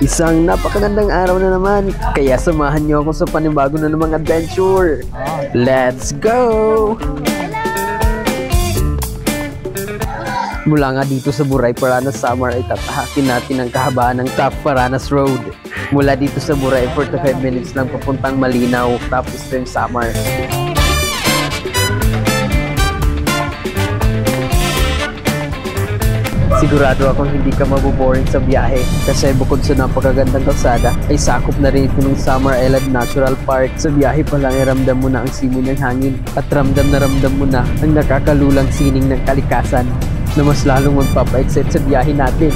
Isang napakagandang araw na naman, kaya samahan niyo ako sa panibago na namang adventure. Let's go! Mula nga dito sa Buray, Paranas, Samar ay tatahakin natin ang kahabaan ng Top Paranas Road. Mula dito sa Buray, 45 minutes lang papuntang Malinaw, Top Eastern Samar. Sigurado akong hindi ka maboboring sa biyahe kasi bukod sa napakagandang kalsada ay sakop na rin ito ng Samar Island Natural Park. Sa biyahe pa lang ay ramdam mo na ang simoy ng hangin at ramdam mo na ang nakakalulang sining ng kalikasan na mas lalong magpapa-excite sa biyahe natin.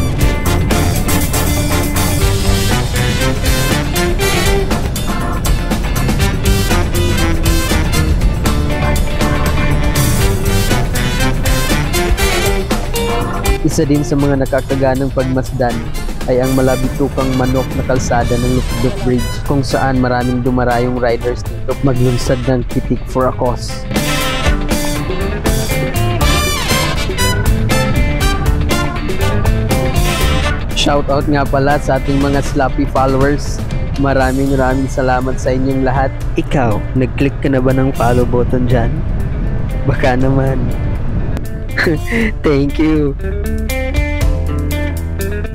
Isa din sa mga nakakaganang pagmasdan ay ang malabitukang manok na kalsada ng Lukduk Bridge kung saan maraming dumarayong riders dito maglunsad ng pitik for a cause. Shoutout nga pala sa ating mga Slappy followers. Maraming salamat sa inyong lahat. Ikaw, nag-click ka na ba ng follow button dyan? Baka naman. Thank you.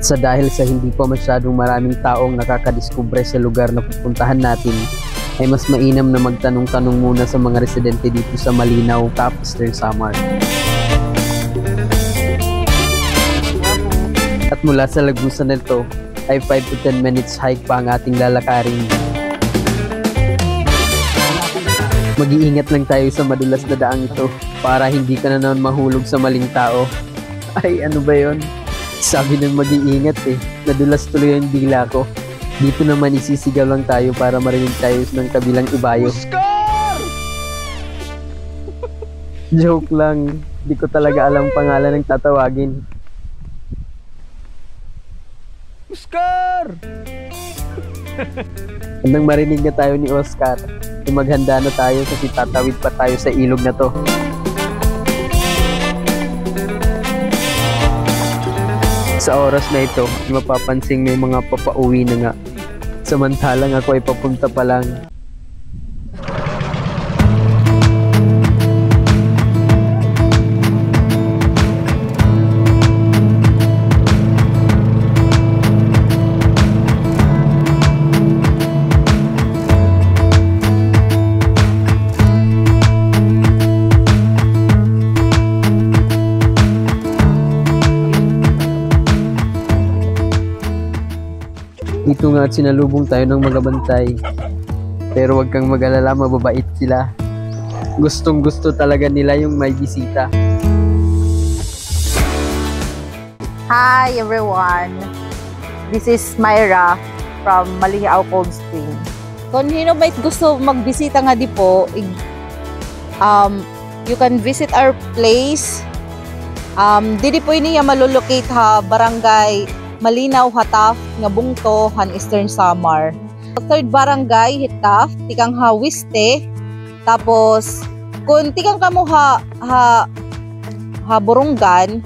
Dahil sa hindi pa masyadong maraming taong nakakadiskubre sa lugar na pupuntahan natin, ay mas mainam na magtanong-tanong muna sa mga residente dito sa Malinaw, Top Eastern Samar. At mula sa lagusan nito ay 5 to 10 minutes hike pa ang ating lalakarin. Mag-iingat lang tayo sa madulas na daang ito para hindi ka na naman mahulog sa maling tao. Ay, ano ba yon? Sabi ng mag-iingat eh, nadulas tuloy ang dila ko. Dito naman isisigaw lang tayo para marinig tayo ng kabilang ibayo. Oscar! Joke lang, di ko talaga alam pangalan ng tatawagin. Oscar! Handang marinig na tayo ni Oscar. Maghanda na tayo kasi tatawid pa tayo sa ilog na to. Sa oras na ito, mapapansing may mga papauwi na nga. Samantalang ako ay papunta pa lang. Dito nga at sinalubong tayo ng mga bantay. Pero wag kang mag-alala, mababait sila. Gustong gusto talaga nila yung may bisita. Hi everyone! This is Myra from Malinaw Cold Spring. Kung sino ba gusto magbisita nga di po, you can visit our place. Didi po niya malulocate ha, barangay Malinaw, Hataf, nga Bungto, han Eastern Samar. Third barangay, Hitaf, tikang ha Wiste. Tapos, kung tikang kamo ha Burungan,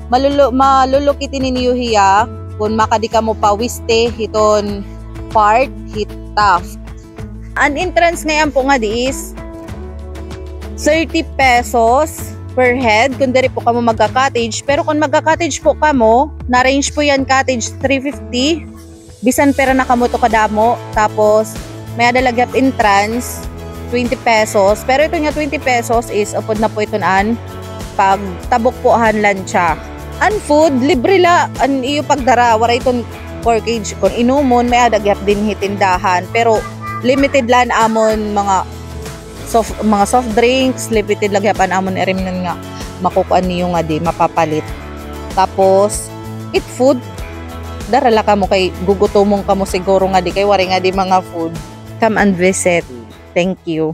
malulukitin ninyo hiya, kung makadi kamo pa Wiste, hiton part, Hitaf. Ang entrance ngayon po nga di is 30 pesos per head kung dari po kamo magka-cottage. Pero kung magka-cottage po kamo, na-range po yan cottage 350. Bisan pera na kamo to kadamo. Tapos may adalagyap entrance 20 pesos. Pero ito nga 20 pesos is upod na po ito naan pag tabok po hanlan siya. Ang food, libre la. Ang iyo pagdara, wala itong corkage. Kung inumon, may adagyap din hitindahan. Pero limited lang amon mga soft drinks, limited lagyapan amon erim nun nga makukuan niyo nga di mapapalit. Tapos eat food, darala ka mo kay gugutomong ka mo siguro nga di kay wari nga di mga food. Come and visit. Thank you.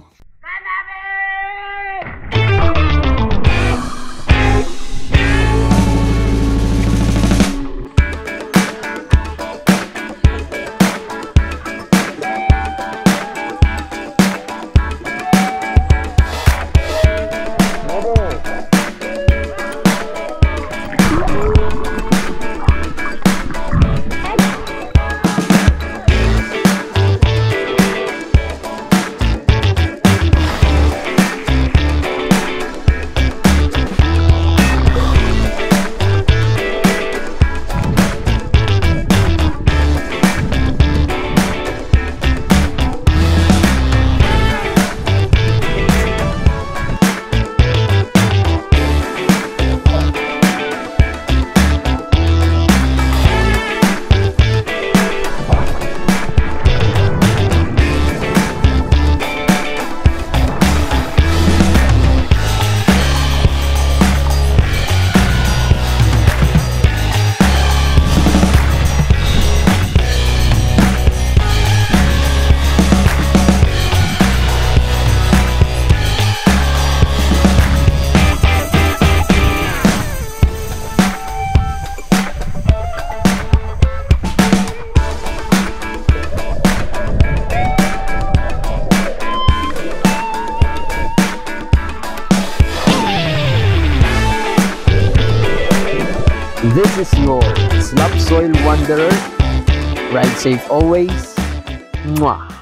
This is your Slap Soil Wanderer. Ride safe always. Mwah!